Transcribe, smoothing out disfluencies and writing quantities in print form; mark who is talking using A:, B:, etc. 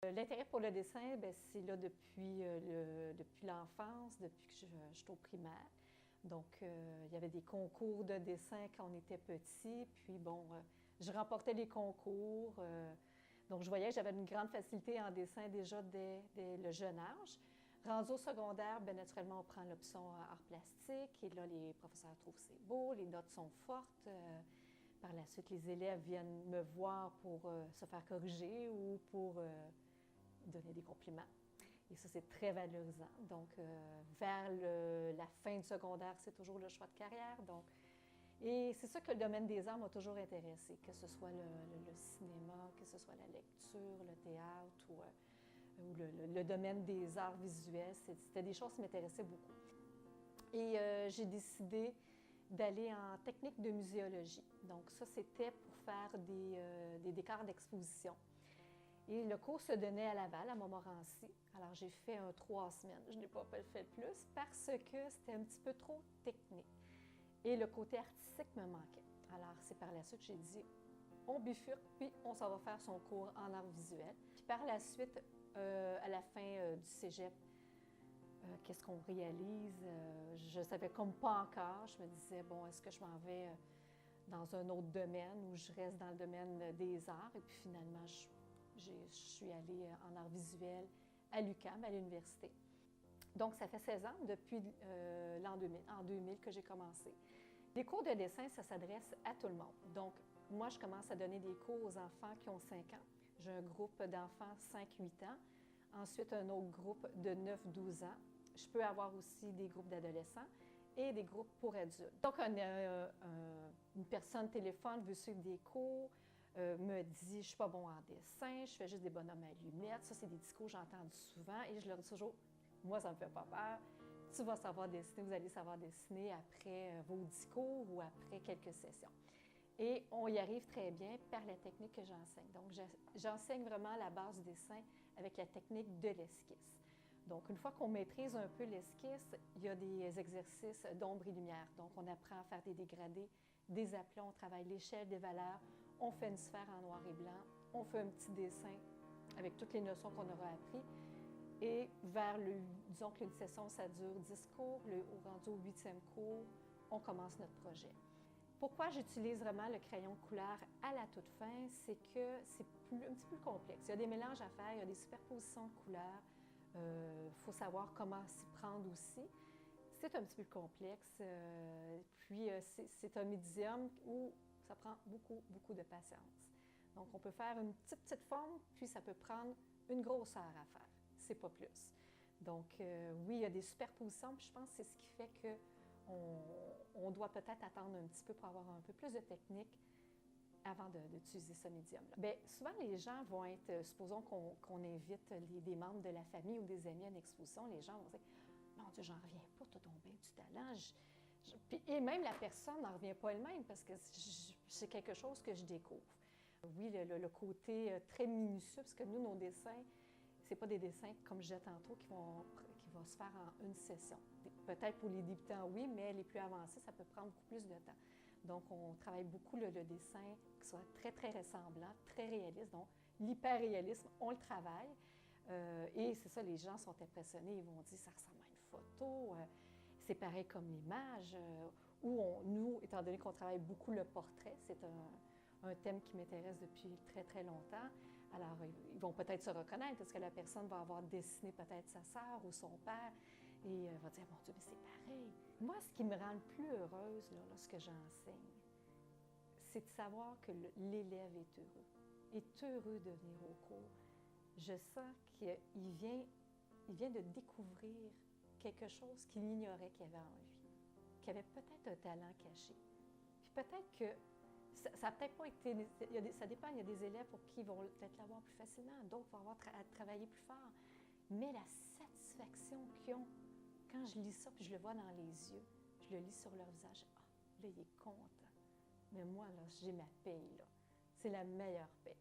A: L'intérêt pour le dessin, c'est là depuis l'enfance, depuis que je suis au primaire. Donc, il y avait des concours de dessin quand on était petit. Puis, bon, je remportais les concours. Donc, je voyais que j'avais une grande facilité en dessin déjà dès le jeune âge. Rendu au secondaire, bien naturellement, on prend l'option art plastique. Et là, les professeurs trouvent que c'est beau, les notes sont fortes. Par la suite, les élèves viennent me voir pour se faire corriger ou pour donner des compliments. Et ça, c'est très valorisant. Donc, vers la fin du secondaire, c'est toujours le choix de carrière. Donc, et c'est ça que le domaine des arts m'a toujours intéressé, que ce soit le cinéma, que ce soit la lecture, le théâtre ou le domaine des arts visuels. C'était des choses qui m'intéressaient beaucoup. Et j'ai décidé d'aller en technique de muséologie. Donc ça, c'était pour faire des décors d'exposition. Et le cours se donnait à Laval, à Montmorency. Alors j'ai fait 3 semaines. Je n'ai pas fait plus parce que c'était un petit peu trop technique. Et le côté artistique me manquait. Alors c'est par la suite que j'ai dit, on bifurque, puis on s'en va faire son cours en art visuel. Puis par la suite, à la fin du cégep, qu'est-ce qu'on réalise? Je ne savais comme pas encore. Je me disais, bon, est-ce que je m'en vais dans un autre domaine ou je reste dans le domaine des arts? Et puis finalement, je suis allée en art visuel à l'UQAM, à l'université. Donc, ça fait 16 ans, depuis l'an 2000, en 2000 que j'ai commencé. Les cours de dessin, ça s'adresse à tout le monde. Donc, moi, je commence à donner des cours aux enfants qui ont 5 ans. J'ai un groupe d'enfants 5-8 ans. Ensuite, un autre groupe de 9-12 ans. Je peux avoir aussi des groupes d'adolescents et des groupes pour adultes. Donc, une personne téléphone veut suivre des cours, me dit « je ne suis pas bon en dessin, je fais juste des bonhommes à lunettes ». Ça, c'est des discours que j'ai entendus souvent et je leur dis toujours « moi, ça ne me fait pas peur. Tu vas savoir dessiner, vous allez savoir dessiner après vos discours ou après quelques sessions ». Et on y arrive très bien par la technique que j'enseigne. Donc, j'enseigne vraiment la base du dessin avec la technique de l'esquisse. Donc, une fois qu'on maîtrise un peu l'esquisse, il y a des exercices d'ombre et lumière. Donc, on apprend à faire des dégradés, des aplombs, on travaille l'échelle des valeurs, on fait une sphère en noir et blanc, on fait un petit dessin avec toutes les notions qu'on aura appris. Et disons qu'une session, ça dure 10 cours, rendu au 8e cours, on commence notre projet. Pourquoi j'utilise vraiment le crayon de couleur à la toute fin, c'est que c'est un petit peu complexe. Il y a des mélanges à faire, il y a des superpositions de couleurs. Faut savoir comment s'y prendre aussi. C'est un petit peu complexe. Puis, c'est un médium où ça prend beaucoup, beaucoup de patience. Donc, on peut faire une petite forme, puis ça peut prendre une grosseur à faire. C'est pas plus. Donc, oui, il y a des superpositions, puis je pense que c'est ce qui fait que on doit peut-être attendre un petit peu pour avoir un peu plus de technique avant d'utiliser ce médium-là. Bien, souvent, les gens vont être, supposons qu'on invite des membres de la famille ou des amis à une exposition, les gens vont dire « Mon Dieu, j'en reviens pas, tu as donc bien du talent. » Et même la personne n'en revient pas elle-même parce que c'est quelque chose que je découvre. Oui, le côté très minutieux, parce que nous, nos dessins, ce pas des dessins, comme je disais tantôt, qui vont se faire en une session. Peut-être pour les débutants, oui, mais les plus avancés, ça peut prendre beaucoup plus de temps. Donc, on travaille beaucoup le dessin qui soit très, très ressemblant, très réaliste. Donc, l'hyper-réalisme, on le travaille. Et c'est ça, les gens sont impressionnés. Ils vont dire, ça ressemble à une photo. C'est pareil comme l'image. Nous, étant donné qu'on travaille beaucoup le portrait, c'est un thème qui m'intéresse depuis très, très longtemps. Alors, ils vont peut-être se reconnaître parce que la personne va avoir dessiné peut-être sa sœur ou son père et va dire « Mon Dieu, mais c'est pareil ». Moi, ce qui me rend le plus heureuse lorsque j'enseigne, c'est de savoir que l'élève est heureux de venir au cours. Je sens qu'il vient de découvrir quelque chose qu'il ignorait qu'il avait en lui, qu'il avait peut-être un talent caché. Puis peut-être que ça n'a peut-être pas été... ça dépend, il y a des élèves pour qui ils vont peut-être l'avoir plus facilement, d'autres vont avoir à travailler plus fort. Mais la satisfaction qu'ils ont, quand je lis ça, puis je le vois dans les yeux, je le lis sur leur visage, là, il est content. Mais moi, là, j'ai ma paye, là. C'est la meilleure paye.